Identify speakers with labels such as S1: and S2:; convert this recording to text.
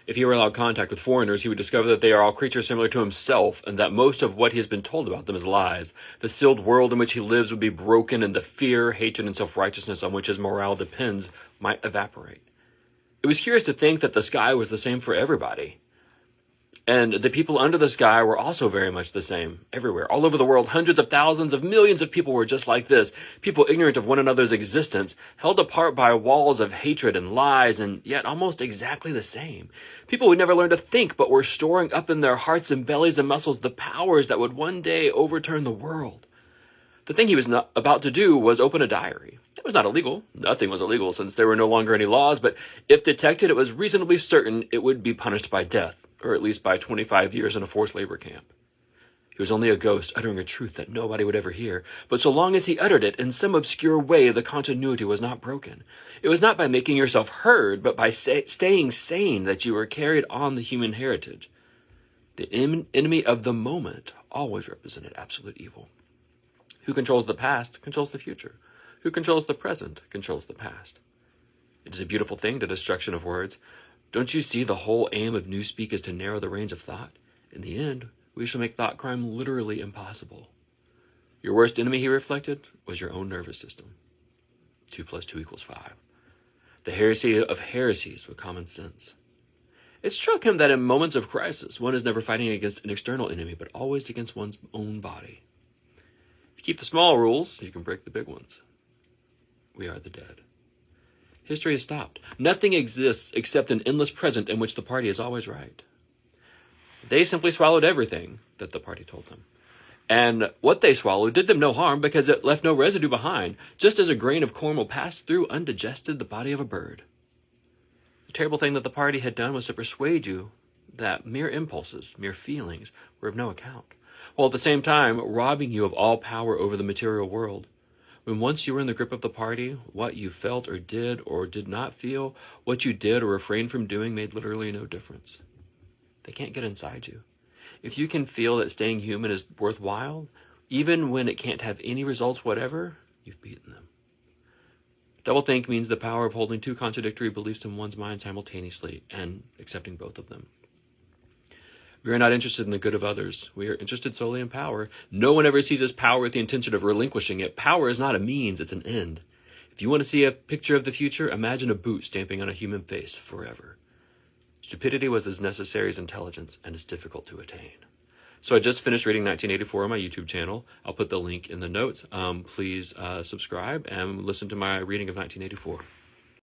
S1: If he were allowed contact with foreigners, he would discover that they are all creatures similar to himself, and that most of what he has been told about them is lies. The sealed world in which he lives would be broken, and the fear, hatred, and self-righteousness on which his morale depends might evaporate. It was curious to think that the sky was the same for everybody. And the people under the sky were also very much the same everywhere. All over the world, hundreds of thousands of millions of people were just like this. People ignorant of one another's existence, held apart by walls of hatred and lies, and yet almost exactly the same. People who never learned to think, but were storing up in their hearts and bellies and muscles the powers that would one day overturn the world. The thing he was about to do was open a diary. It was not illegal. Nothing was illegal since there were no longer any laws, but if detected, it was reasonably certain it would be punished by death, or at least by 25 years in a forced labor camp. He was only a ghost uttering a truth that nobody would ever hear, but so long as he uttered it in some obscure way, the continuity was not broken. It was not by making yourself heard, but by staying sane that you were carried on the human heritage. The enemy of the moment always represented absolute evil. Who controls the past controls the future. Who controls the present controls the past. It is a beautiful thing, the destruction of words. Don't you see the whole aim of Newspeak is to narrow the range of thought? In the end, we shall make thought crime literally impossible. Your worst enemy, he reflected, was your own nervous system. 2 + 2 = 5. The heresy of heresies with common sense. It struck him that in moments of crisis, one is never fighting against an external enemy, but always against one's own body. If you keep the small rules, you can break the big ones. We are the dead. History has stopped. Nothing exists except an endless present in which the party is always right. They simply swallowed everything that the party told them. And what they swallowed did them no harm because it left no residue behind, just as a grain of corn will pass through undigested the body of a bird. The terrible thing that the party had done was to persuade you that mere impulses, mere feelings, were of no account, while at the same time robbing you of all power over the material world. When once you were in the grip of the party, what you felt or did not feel, what you did or refrained from doing made literally no difference. They can't get inside you. If you can feel that staying human is worthwhile, even when it can't have any results whatever, you've beaten them. Doublethink means the power of holding two contradictory beliefs in one's mind simultaneously and accepting both of them. We are not interested in the good of others. We are interested solely in power. No one ever seizes power with the intention of relinquishing it. Power is not a means, it's an end. If you want to see a picture of the future, imagine a boot stamping on a human face forever. Stupidity was as necessary as intelligence and as difficult to attain. So I just finished reading 1984 on my YouTube channel. I'll put the link in the notes. Please subscribe and listen to my reading of 1984.